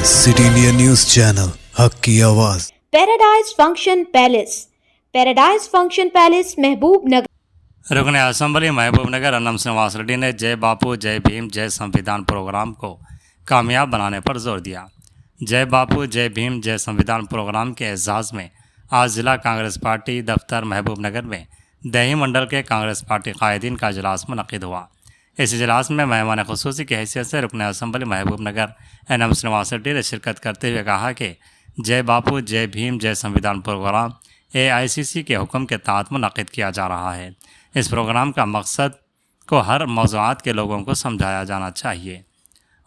City India news channel हक की आवाज़। पैराडाइज फंक्शन पैलेस महबूब नगर। रुकन असम्बली महबूब नगर अन्नम श्रीनिवास रेड्डी ने जय बापू जय भीम जय संविधान प्रोग्राम को कामयाब बनाने पर जोर दिया। जय बापू जय भीम जय संविधान प्रोग्राम के एजाज़ में आज ज़िला कांग्रेस पार्टी दफ्तर महबूब नगर में दही मंडल के कांग्रेस पार्टी कायदीन का इजलास मुनक़िद हुआ। इस इजलास में मेहमान ख़ुसूसी की हैसियत से रुकन असम्बली महबूब नगर अन्नम श्रीनिवास रेड्डी ने शिरकत करते हुए कहा कि जय बापू जय भीम जय संविधान प्रोग्राम AICC के हुक्म के तहत मुनक़िद किया जा रहा है। इस प्रोग्राम का मकसद को हर मौज़ूआत के लोगों को समझाया जाना चाहिए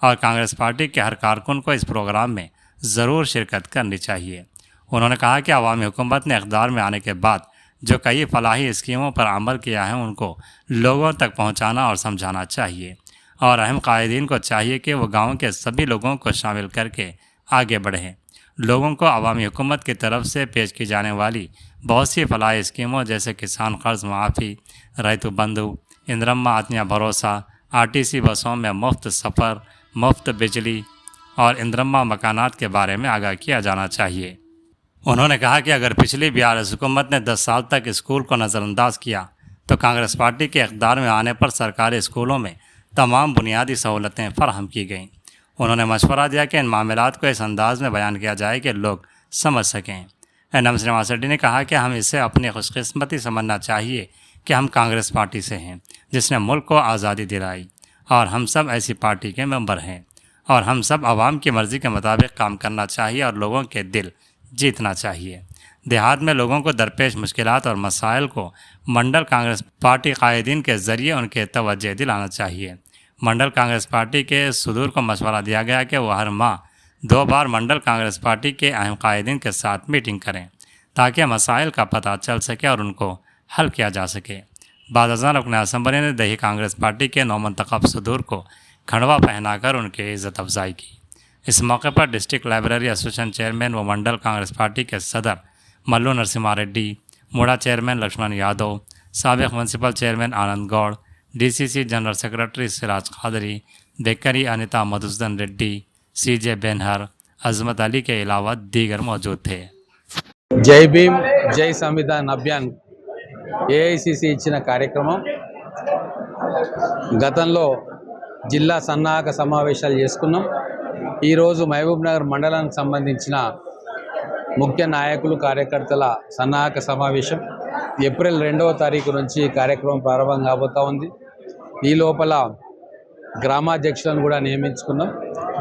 और कांग्रेस पार्टी के हर कारकुन को इस प्रोग्राम में ज़रूर शिरकत करनी चाहिए। उन्होंने कहा कि अवामी हुकूमत ने इक़्तिदार में आने के बाद जो कई फलाही स्कीमों पर अमल किया है उनको लोगों तक पहुंचाना और समझाना चाहिए और अहम कायदीन को चाहिए कि वो गाँव के सभी लोगों को शामिल करके आगे बढ़ें। लोगों को अवामी हुकूमत की तरफ से पेश की जाने वाली बहुत सी फलाही स्कीमों जैसे किसान कर्ज माफ़ी, रैतु बंधु, इंद्रम्मा आत्मीय भरोसा, RTC बसों में मुफ्त सफ़र, मुफ्त बिजली और इंद्रम्मा मकानात के बारे में आगाह किया जाना चाहिए। उन्होंने कहा कि अगर पिछली BRS हुकूमत ने 10 साल तक स्कूल को नज़रअंदाज किया तो कांग्रेस पार्टी के इक़्तिदार में आने पर सरकारी स्कूलों में तमाम बुनियादी सहूलतें फराहम की गईं। उन्होंने मशवरा दिया कि इन मामलात को इस अंदाज में बयान किया जाए कि लोग समझ सकें। अन्नम श्रीनिवास रेड्डी ने कहा कि हम इसे अपनी खुशकिस्मती समझना चाहिए कि हम कांग्रेस पार्टी से हैं जिसने मुल्क को आज़ादी दिलाई और हम सब ऐसी पार्टी के मेंबर हैं और हम सब आवाम की मर्ज़ी के मुताबिक काम करना चाहिए और लोगों के दिल जीतना चाहिए। देहात में लोगों को दरपेश मुश्किलात और मसाइल को मंडल कांग्रेस पार्टी कायदीन के ज़रिए उनके तवज्जो दिलाना चाहिए। मंडल कांग्रेस पार्टी के सदूर को मशवरा दिया गया कि वह हर माह 2 बार मंडल कांग्रेस पार्टी के अहम कायदीन के साथ मीटिंग करें ताकि मसाइल का पता चल सके और उनको हल किया जा सके। बाद अज़ान रुकन असम्बली ने दही कांग्रेस पार्टी के नौमंतखब सदूर को खड़वा पहनाकर उनकी इज़्ज़त अफजाई की। इस मौके पर डिस्ट्रिक्ट लाइब्रेरी एसोसिएशन चेयरमैन व मंडल कांग्रेस पार्टी के सदर मल्लू नरसिम्हा रेड्डी, मुड़ा चेयरमैन लक्ष्मण यादव, साबिक municipal chairman Anand Goud, DCC general secretary Siraj Qadri, बेकरी अनिता मधुसूदन रेड्डी, CJ बेनहर, अजमत अली के अलावा दीगर मौजूद थे। जय भीम जय संविधान अभियान AICC ఇచ్చిన కార్యక్రమం గతంలో జిల్లా సన్నాహక సమావేశాలు చేసుకున్నాం। ఈరోజు మహబూబ్ నగర్ మండలానికి సంబంధించిన ముఖ్య నాయకులు కార్యకర్తల సన్నాహక సమావేశం ఏప్రిల్ 2వ తారీఖు నుంచి కార్యక్రమం ప్రారంభం కాబోతా ఉంది। ఈ లోపల గ్రామాధ్యక్షులను కూడా నియమించుకున్నాం।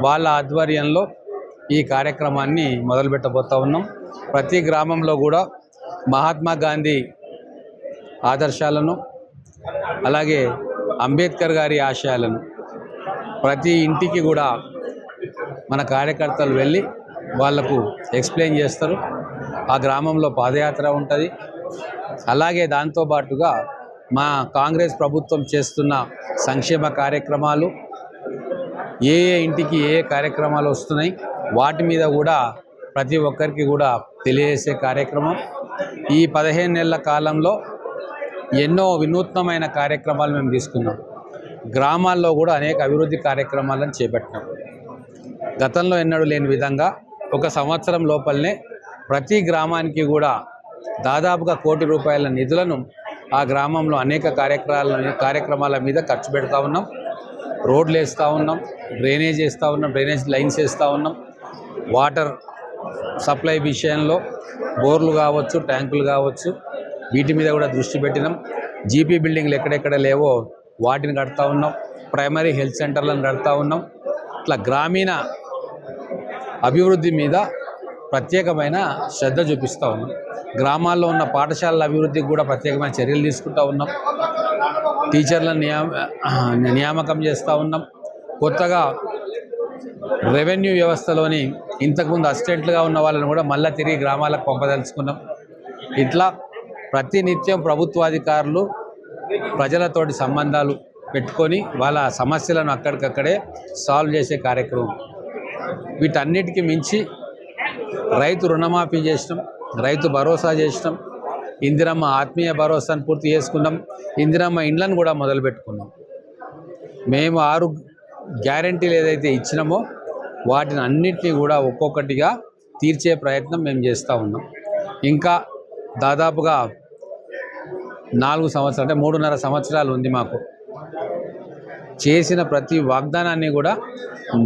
వాళ్ళ ఆధ్వర్యంలో ఈ కార్యక్రమాన్ని మొదలుపెట్టబోతా ఉన్నాం। ప్రతి గ్రామంలో కూడా మహాత్మా గాంధీ ఆదర్శాలను అలాగే అంబేద్కర్ గారి ఆశయాలను ప్రతి ఇంటికి కూడా మన కార్యకర్తలు వెళ్ళి వాళ్లకు ఎక్స్ప్లెయిన్ చేస్తారు। ఆ గ్రామంలో పాదయాత్ర ఉంటుంది। అలాగే దాంతో పాటుగా మా కాంగ్రెస్ ప్రభుత్వం చేస్తున్న సంక్షేమ కార్యక్రమాలు ఏ ఇంటికి ఏ కార్యక్రమాలు వస్తున్నాయి వాటి మీద కూడా ప్రతి ఒక్కరికి కూడా తెలియజేసే కార్యక్రమం। ఈ 15 నెలల కాలంలో ఎన్నో వినూత్నమైన కార్యక్రమాలు మేము తీసుకున్నాం। గ్రామాల్లో కూడా అనేక అభివృద్ధి కార్యక్రమాలను చేపట్టాం। గతంలో ఎన్నడూ లేని విధంగా ఒక సంవత్సరం లోపలనే ప్రతి గ్రామానికి కూడా దాదాపుగా ₹1 కోటి నిధులను ఆ గ్రామంలో అనేక కార్యక్రమాల మీద ఖర్చు పెడతా ఉన్నాం। రోడ్లు వేస్తూ ఉన్నాం, డ్రైనేజ్ వేస్తూ ఉన్నాం, డ్రైనేజ్ లైన్స్ వేస్తూ ఉన్నాం। వాటర్ సప్లై విషయంలో బోర్లు కావచ్చు, ట్యాంకులు కావచ్చు, వీటి మీద కూడా దృష్టి పెట్టినాం। GP బిల్డింగ్లు ఎక్కడెక్కడ లేవో వాటిని కడతా ఉన్నాం। ప్రైమరీ హెల్త్ సెంటర్లను కడతా ఉన్నాం। ఇట్లా గ్రామీణ అభివృద్ధి మీద ప్రత్యేకమైన శ్రద్ధ చూపిస్తూ ఉన్నాం। గ్రామాల్లో ఉన్న పాఠశాలల అభివృద్ధికి కూడా ప్రత్యేకమైన చర్యలు తీసుకుంటూ ఉన్నాం। టీచర్లను నియామకం చేస్తూ ఉన్నాం। కొత్తగా రెవెన్యూ వ్యవస్థలోని ఇంతకుముందు అసిస్టెంట్లుగా ఉన్న వాళ్ళని కూడా మళ్ళీ తిరిగి గ్రామాలకు పంపదలుచుకున్నాం। ఇట్లా ప్రతినిత్యం ప్రభుత్వాధికారులు ప్రజలతోటి సంబంధాలు పెట్టుకొని వాళ్ళ సమస్యలను అక్కడికక్కడే సాల్వ్ చేసే కార్యక్రమం। వీటన్నిటికీ మించి రైతు రుణమాఫీ చేసినాం, రైతు భరోసా చేసినాం, ఇందిరమ్మ ఆత్మీయ భరోసాను పూర్తి చేసుకున్నాం, ఇందిరమ్మ ఇండ్లను కూడా మొదలుపెట్టుకున్నాం। మేము 6 గ్యారెంటీలు ఏదైతే ఇచ్చినామో వాటిని అన్నిటినీ కూడా ఒక్కొక్కటిగా తీర్చే ప్రయత్నం మేము చేస్తూ ఉన్నాం. ఇంకా దాదాపుగా 4 సంవత్సరాలు అంటే 3.5 సంవత్సరాలు ఉంది మాకు. చేసిన ప్రతి వాగ్దానాన్ని కూడా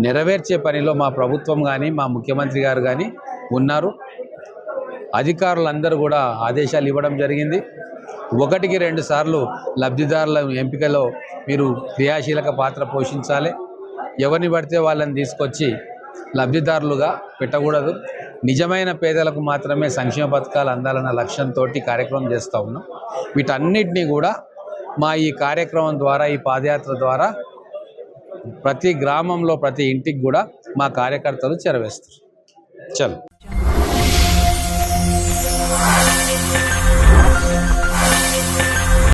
నెరవేర్చే పనిలో మా ప్రభుత్వం కానీ మా ముఖ్యమంత్రి గారు కానీ ఉన్నారు. అధికారులందరూ కూడా ఆదేశాలు ఇవ్వడం జరిగింది. 1కి 2 సార్లు లబ్ధిదారుల ఎంపికలో మీరు క్రియాశీలక పాత్ర పోషించాలి. ఎవరిని పడితే వాళ్ళని తీసుకొచ్చి లబ్ధిదారులుగా పెట్టకూడదు. నిజమైన పేదలకు మాత్రమే సంక్షేమ పథకాలు అందాలన్న లక్ష్యంతో కార్యక్రమం చేస్తూ ఉన్నాం. వీటన్నిటినీ కూడా మా ఈ కార్యక్రమం ద్వారా, ఈ పాదయాత్ర ద్వారా ప్రతి గ్రామంలో ప్రతి ఇంటికి కూడా మా కార్యకర్తలు చేరవేస్తారు. చలో.